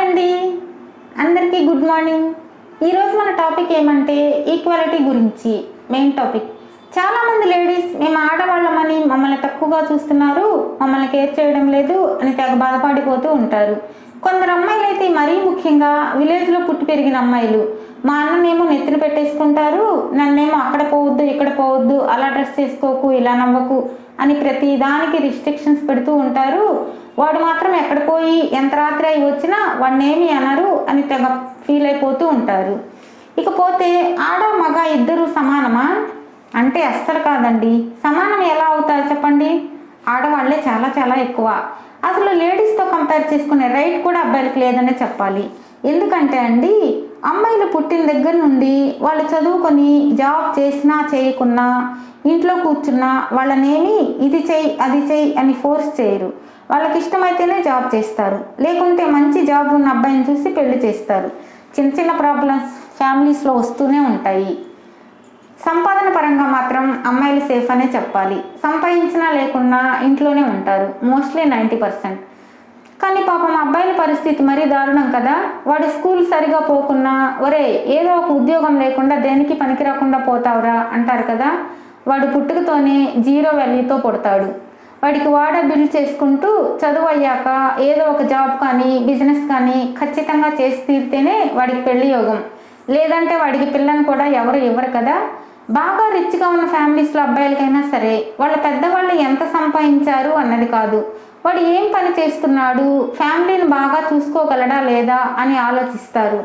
అండి, అందరికీ good morning. ఈరోజు మన టాపిక్ ఏమంటే ఈక్వాలిటీ గురించి మెయిన్ టాపిక్. చాలామంది లేడీస్ మేము ఆడవాళ్ళమని మమ్మల్ని తక్కువగా చూస్తున్నారు, మమ్మల్ని కేర్ చేయడం లేదు అని తెగ బాధపడిపోతూ ఉంటారు. కొందరు అమ్మాయిలు అయితే మరీ ముఖ్యంగా విలేజ్లో పుట్టి పెరిగిన అమ్మాయిలు మా అన్ననేమో నెత్తిన పెట్టేసుకుంటారు, నన్నేమో అక్కడ పోవద్దు ఇక్కడ పోవద్దు, అలా డ్రెస్ చేసుకోకు ఇలా నవ్వకు అని ప్రతి దానికి రిస్ట్రిక్షన్స్ పెడుతూ ఉంటారు. వాడు మాత్రం ఎక్కడ పోయి ఎంత రాత్రి అయి వచ్చినా వాడినేమి అనరు అని తెగ ఫీల్ అయిపోతూ ఉంటారు. ఇకపోతే ఆడ మగ ఇద్దరు సమానమా అంటే అస్సలు కాదండి. సమానం ఎలా అవుతారు చెప్పండి? ఆడవాళ్లే చాలా చాలా ఎక్కువ. అసలు లేడీస్తో కంపేర్ చేసుకునే రైట్ కూడా అబ్బాయిలకు లేదనే చెప్పాలి. ఎందుకంటే అండి, అమ్మాయిలు పుట్టిన దగ్గర నుండి వాళ్ళు చదువుకొని జాబ్ చేసినా చేయకున్నా ఇంట్లో కూర్చున్నా వాళ్ళనేమి ఇది చెయ్యి అది చెయ్యి అని ఫోర్స్ చేయరు. వాళ్ళకి ఇష్టమైతేనే జాబ్ చేస్తారు, లేకుంటే మంచి జాబ్ ఉన్న అబ్బాయిని చూసి పెళ్లి చేస్తారు. చిన్న చిన్న ప్రాబ్లమ్స్ ఫ్యామిలీస్లో వస్తూనే ఉంటాయి. సంపాదన పరంగా మాత్రం అమ్మాయిలు సేఫ్ అనే చెప్పాలి. సంపాదించినా లేకున్నా ఇంట్లోనే ఉంటారు మోస్ట్లీ 90%. కానీ పాపం అబ్బాయిల పరిస్థితి మరీ దారుణం కదా. వాడు స్కూల్ సరిగా పోకున్నా ఒరే ఏదో ఒక ఉద్యోగం లేకుండా దేనికి పనికి రాకుండా పోతావురా అంటారు కదా. వాడు పుట్టుకతోనే జీరో వాల్యూతో పుడతాడు. వాడికి వాడే బిల్డ్ చేసుకుంటూ చదువు అయ్యాక ఏదో ఒక జాబ్ కానీ బిజినెస్ కానీ ఖచ్చితంగా చేసి తీరితేనే వాడికి పెళ్లి యోగం, లేదంటే వాడికి పిల్లని కూడా ఎవరు ఇవ్వరు కదా. బాగా రిచ్గా ఉన్న ఫ్యామిలీస్లో అబ్బాయిలకైనా సరే వాళ్ళ పెద్దవాళ్ళు ఎంత సంపాదించారు అన్నది కాదు, వాడు ఏం పని చేస్తున్నాడు, ఫ్యామిలీని బాగా చూసుకోగలడా లేదా అని ఆలోచిస్తారు.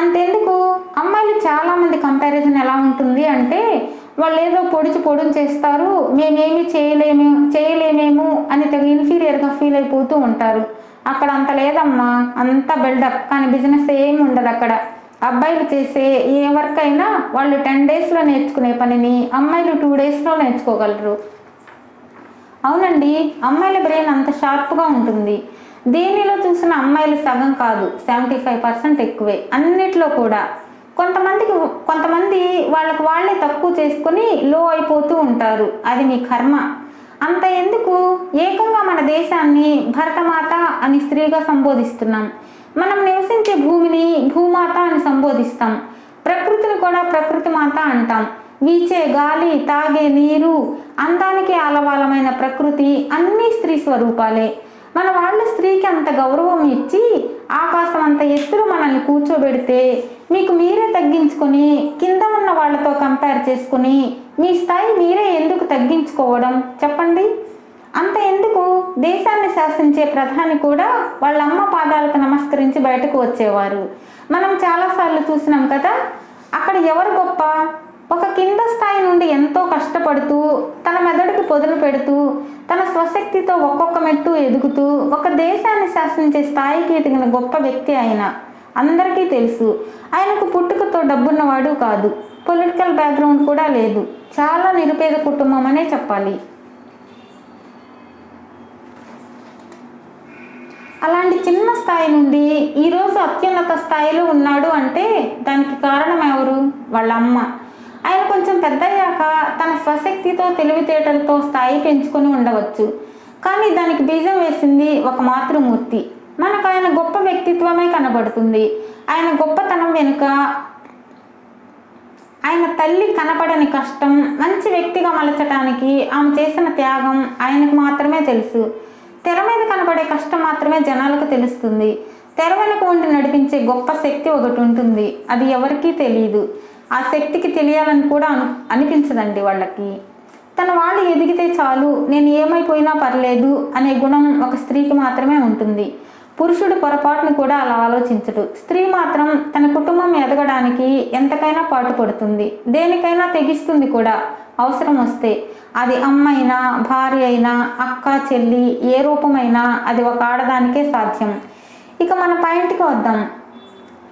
అంతెందుకు, అమ్మాయిలు చాలామంది కంపారిజన్ ఎలా ఉంటుంది అంటే వాళ్ళు ఏదో పొడుచు చేస్తారు, మేమేమి చేయలేమేమో అని తెగ ఇన్ఫీరియర్గా ఫీల్ అయిపోతూ ఉంటారు. అక్కడ అంత లేదమ్మా, అంత బిల్డప్, కానీ బిజినెస్ ఏమి ఉండదు అక్కడ. అబ్బాయిలు చేసే ఏ వర్క్ అయినా వాళ్ళు 10 డేస్లో నేర్చుకునే పనిని అమ్మాయిలు 2 డేస్లో నేర్చుకోగలరు. అవునండి, అమ్మాయిల బ్రెయిన్ అంత షార్ప్గా ఉంటుంది. దేనిలో చూసిన అమ్మాయిలు సగం కాదు 75% ఎక్కువే అన్నిట్లో కూడా. కొంతమంది వాళ్ళకు వాళ్ళే తక్కువ చేసుకుని లో అయిపోతూ ఉంటారు. అది మీ కర్మ. అంత ఎందుకు, ఏకంగా మన దేశాన్ని భరతమాత అని స్త్రీగా సంబోధిస్తున్నాం. మనం నివసించే భూమిని భూమాత అని సంబోధిస్తాం. ప్రకృతిని కూడా ప్రకృతి మాత అంటాం. వీచే గాలి, తాగే నీరు, అందానికి ఆలవాలమైన ప్రకృతి అన్నీ స్త్రీ స్వరూపాలే. మన వాళ్ళు స్త్రీకి అంత గౌరవం ఇచ్చి ఆకాశం అంత ఎత్తులో మనల్ని కూర్చోబెడితే మీకు మీరే తగ్గించుకొని కింద ఉన్న వాళ్ళతో కంపేర్ చేసుకుని మీ స్థాయి మీరే ఎందుకు తగ్గించుకోవడం చెప్పండి? అంత ఎందుకు, దేశాన్ని శాసించే ప్రధాని కూడా వాళ్ళ అమ్మ పాదాలకు నమస్కరించి బయటకు వచ్చేవారు. మనం చాలాసార్లు చూసినాం కదా. అక్కడ ఎవరు గొప్ప? ఒక కింద స్థాయి నుండి ఎంతో కష్టపడుతూ తన మెదడుకి పొదలు పెడుతూ తన స్వశక్తితో ఒక్కొక్క మెట్టు ఎదుగుతూ ఒక దేశాన్ని శాసించే స్థాయికి ఎదిగిన గొప్ప వ్యక్తి ఆయన. అందరికీ తెలుసు. ఆయనకు పుట్టుకతో డబ్బున్నవాడు కాదు, పొలిటికల్ బ్యాక్గ్రౌండ్ కూడా లేదు, చాలా నిరుపేద కుటుంబం అనే చెప్పాలి. అలాంటి చిన్న స్థాయి నుండి ఈరోజు అత్యున్నత స్థాయిలో ఉన్నాడు అంటే దానికి కారణం ఎవరు? వాళ్ళ అమ్మ. ఆయన కొంచెం పెద్దయ్యాక తన స్వశక్తితో తెలివితేటలతో స్థాయి పెంచుకొని ఉండవచ్చు, కానీ దానికి బీజం వేసింది ఒక మాతృమూర్తి. మనకు ఆయన గొప్ప వ్యక్తిత్వమే కనబడుతుంది. ఆయన గొప్పతనం వెనుక ఆయన తల్లి కనపడని కష్టం, మంచి వ్యక్తిగా మలచటానికి ఆమె చేసిన త్యాగం ఆయనకు మాత్రమే తెలుసు. తెర మీద కనపడే కష్టం మాత్రమే జనాలకు తెలుస్తుంది. తెర వెనుక ఉండి నడిపించే గొప్ప శక్తి ఒకటి ఉంటుంది, అది ఎవరికీ తెలియదు. ఆ శక్తికి తెలియాలని కూడా అనిపించదండి వాళ్ళకి. తన వాళ్ళు ఎదిగితే చాలు, నేను ఏమైపోయినా పర్లేదు అనే గుణం ఒక స్త్రీకి మాత్రమే ఉంటుంది. పురుషుడు పొరపాటును కూడా అలా ఆలోచించడు. స్త్రీ మాత్రం తన కుటుంబం ఎదగడానికి ఎంతకైనా పాటుపడుతుంది, దేనికైనా తెగిస్తుంది కూడా అవసరం వస్తే. అది అమ్మ అయినా, భార్య అయినా, అక్క, చెల్లి, ఏ రూపమైనా అది ఒక ఆడదానికే సాధ్యం. ఇక మన పాయింట్కి వద్దాం.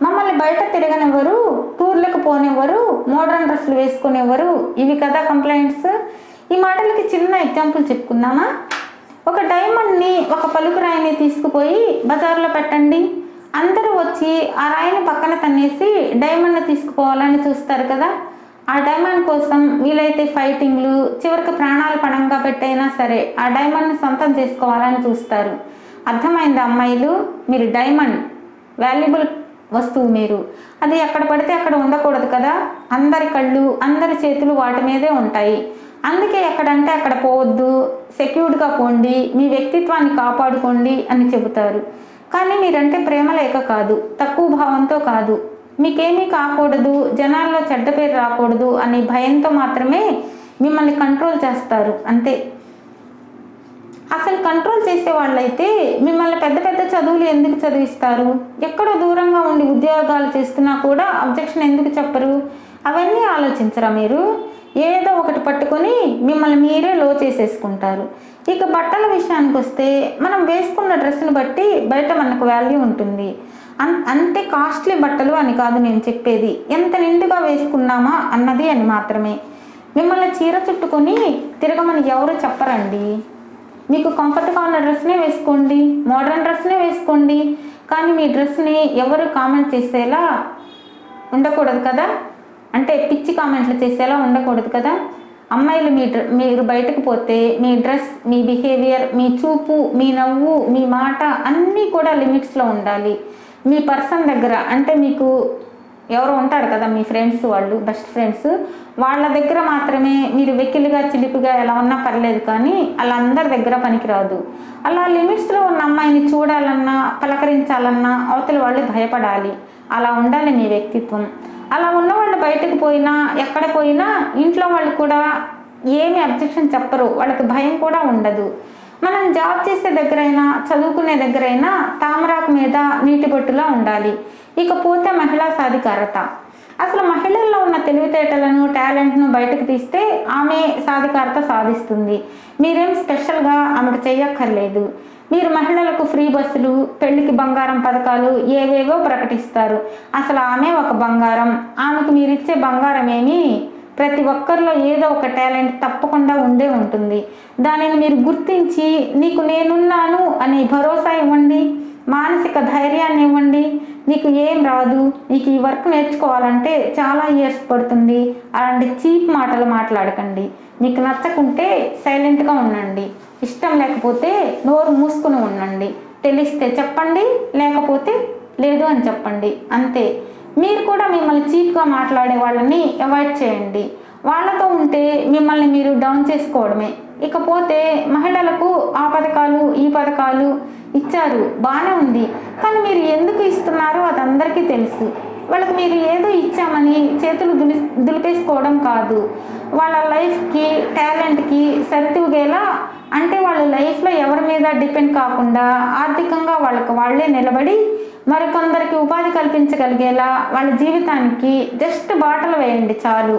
మమ్మల్ని బయట తిరగనివ్వరు, టూర్లకు పోనివ్వరు, మోడర్న్ డ్రెస్సులు వేసుకునేవ్వరు, ఇవి కదా కంప్లైంట్స్. ఈ మాటలకి చిన్న ఎగ్జాంపుల్ చెప్పుకుందామా? ఒక డైమండ్ని, ఒక పలుకు రాయిని తీసుకుపోయి బజార్లో పెట్టండి, అందరూ వచ్చి ఆ రాయిని పక్కన తన్నేసి డైమండ్ని తీసుకుపోవాలని చూస్తారు కదా. ఆ డైమండ్ కోసం వీలైతే ఫైటింగ్లు, చివరికి ప్రాణాలు పణంగా పెట్టైనా సరే ఆ డైమండ్ని సొంతం చేసుకోవాలని చూస్తారు. అర్థమైంది అమ్మాయిలు? మీరు డైమండ్ వాల్యుబుల్ వస్తువు మీరు. అది ఎక్కడ పడితే అక్కడ ఉండకూడదు కదా. అందరి కళ్ళు అందరి చేతులు వాటి మీదే ఉంటాయి. అందుకే ఎక్కడంటే అక్కడ పోవద్దు, సెక్యూర్డ్గా పోండి, మీ వ్యక్తిత్వాన్ని కాపాడుకోండి అని చెబుతారు. కానీ మీరంటే ప్రేమ లేక కాదు, తక్కువ భావంతో కాదు, మీకేమీ కాకూడదు, జనాల్లో చెడ్డ పేరు రాకూడదు అనే భయంతో మాత్రమే మిమ్మల్ని కంట్రోల్ చేస్తారు అంతే. అసలు కంట్రోల్ చేసే వాళ్ళైతే మిమ్మల్ని పెద్ద పెద్ద చదువులు ఎందుకు చదివిస్తారు? ఎక్కడో దూరంగా ఉండి ఉద్యోగాలు చేస్తున్నా కూడా అబ్జెక్షన్ ఎందుకు చెప్పరు? అవన్నీ ఆలోచించరా మీరు? ఏదో ఒకటి పట్టుకొని మిమ్మల్ని మీరే లో చేసేసుకుంటారు. ఇక బట్టల విషయానికి వస్తే మనం వేసుకున్న డ్రెస్సును బట్టి బయట మనకు వాల్యూ ఉంటుంది. అంటే కాస్ట్లీ బట్టలు అని కాదు నేను చెప్పేది, ఎంత నిండుగా వేసుకున్నామా అన్నది అని మాత్రమే. మిమ్మల్ని చీర చుట్టుకొని తిరగమని ఎవరు చెప్పరండి. మీకు కంఫర్ట్గా ఉన్న డ్రెస్నే వేసుకోండి, మోడర్న్ డ్రెస్నే వేసుకోండి, కానీ మీ డ్రెస్ని ఎవరు కామెంట్ చేసేలా ఉండకూడదు కదా. అంటే పిచ్చి కామెంట్లు చేసేలా ఉండకూడదు కదా. అమ్మాయిలు మీరు బయటకు పోతే మీ డ్రెస్, మీ బిహేవియర్, మీ చూపు, మీ నవ్వు, మీ మాట అన్నీ కూడా లిమిట్స్లో ఉండాలి. మీ పర్సన్ దగ్గర అంటే మీకు ఎవరు ఉంటారు కదా మీ ఫ్రెండ్స్, వాళ్ళు బెస్ట్ ఫ్రెండ్స్, వాళ్ళ దగ్గర మాత్రమే మీరు వెకిలిగా చిలిపిగా ఎలా ఉన్నా పర్లేదు, కానీ అలా అందరి దగ్గర పనికిరాదు. అలా లిమిట్స్లో ఉన్న అమ్మాయిని చూడాలన్నా పలకరించాలన్నా అవతల వాళ్ళు భయపడాలి. అలా ఉండాలి మీ వ్యక్తిత్వం. అలా ఉన్నవాళ్ళు బయటకు పోయినా ఎక్కడ పోయినా ఇంట్లో వాళ్ళు కూడా ఏమి అబ్జెక్షన్ చెప్పరు, వాళ్ళకి భయం కూడా ఉండదు. మనం జాబ్ చేసే దగ్గరైనా చదువుకునే దగ్గరైనా తామరాకు మీద నీటి బొట్టులా ఉండాలి. ఇకపోతే మహిళా సాధికారత. అసలు మహిళల్లో ఉన్న తెలివితేటలను టాలెంట్ను బయటకు తీస్తే ఆమె సాధికారత సాధిస్తుంది. మీరేం స్పెషల్గా ఆమెకు చేయక్కర్లేదు. మీరు మహిళలకు ఫ్రీ బస్సులు, పెళ్లికి బంగారం పథకాలు ఏవేవో ప్రకటిస్తారు. అసలు ఆమె ఒక బంగారం. ఆమెకు మీరిచ్చే బంగారం ఏమి, ప్రతి ఒక్కరిలో ఏదో ఒక టాలెంట్ తప్పకుండా ఉండే ఉంటుంది. దానిని మీరు గుర్తించి నీకు నేనున్నాను అని భరోసా ఇవ్వండి, మానసిక ధైర్యాన్ని ఇవ్వండి. నీకు ఏం రాదు, నీకు ఈ వర్క్ నేర్చుకోవాలంటే చాలా ఇయర్స్ పడుతుంది, అలాంటి చీప్ మాటలు మాట్లాడకండి. మీకు నచ్చకుంటే సైలెంట్గా ఉండండి, ఇష్టం లేకపోతే నోరు మూసుకుని ఉండండి. తెలిస్తే చెప్పండి, లేకపోతే లేదు అని చెప్పండి, అంతే. మీరు కూడా మిమ్మల్ని చీప్గా మాట్లాడే వాళ్ళని అవాయిడ్ చేయండి. వాళ్ళతో ఉంటే మిమ్మల్ని మీరు డౌన్ చేసుకోవడమే. ఇకపోతే మహిళలకు ఆ పథకాలు ఈ పథకాలు ఇచ్చారు, బాగానే ఉంది, కానీ మీరు ఎందుకు ఇస్తున్నారో అది అందరికీ తెలుసు. వాళ్ళకి మీరు ఏదో ఇచ్చామని చేతులు దులిపేసుకోవడం కాదు. వాళ్ళ లైఫ్కి టాలెంట్కి సరితూగేలా, అంటే వాళ్ళ లైఫ్లో ఎవరి మీద డిపెండ్ కాకుండా ఆర్థికంగా వాళ్ళకి వాళ్ళే నిలబడి మరికొందరికి ఉపాధి కల్పించగలిగేలా వాళ్ళ జీవితానికి జస్ట్ బాటలు వేయండి చాలు.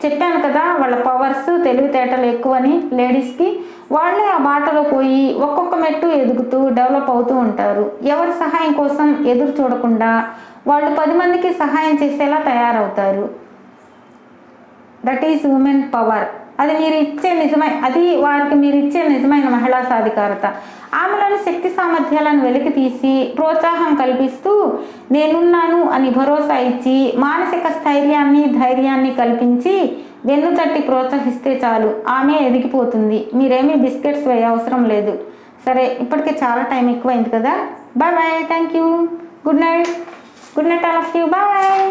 చెప్పాను కదా వాళ్ళ పవర్స్ తెలివితేటలు ఎక్కువని లేడీస్కి. వాళ్ళే ఆ బాటలో పోయి ఒక్కొక్క మెట్టు ఎదుగుతూ డెవలప్ అవుతూ ఉంటారు. ఎవరి సహాయం కోసం ఎదురు చూడకుండా వాళ్ళు 10 మందికి సహాయం చేసేలా తయారవుతారు. That is women power. అది వారికి మీరు ఇచ్చే నిజమైన మహిళా సాధికారత. ఆమెలోని శక్తి సామర్థ్యాలను వెలికి తీసి ప్రోత్సాహం కల్పిస్తూ నేనున్నాను అని భరోసా ఇచ్చి మానసిక స్థైర్యాన్ని ధైర్యాన్ని కల్పించి వెన్ను తట్టి ప్రోత్సహిస్తే చాలు, ఆమె ఎదిగిపోతుంది. మీరేమీ బిస్కెట్స్ వేయ అవసరం లేదు. సరే, ఇప్పటికే చాలా టైం ఎక్కువైంది కదా. Bye bye, thank you, good night all of you, bye.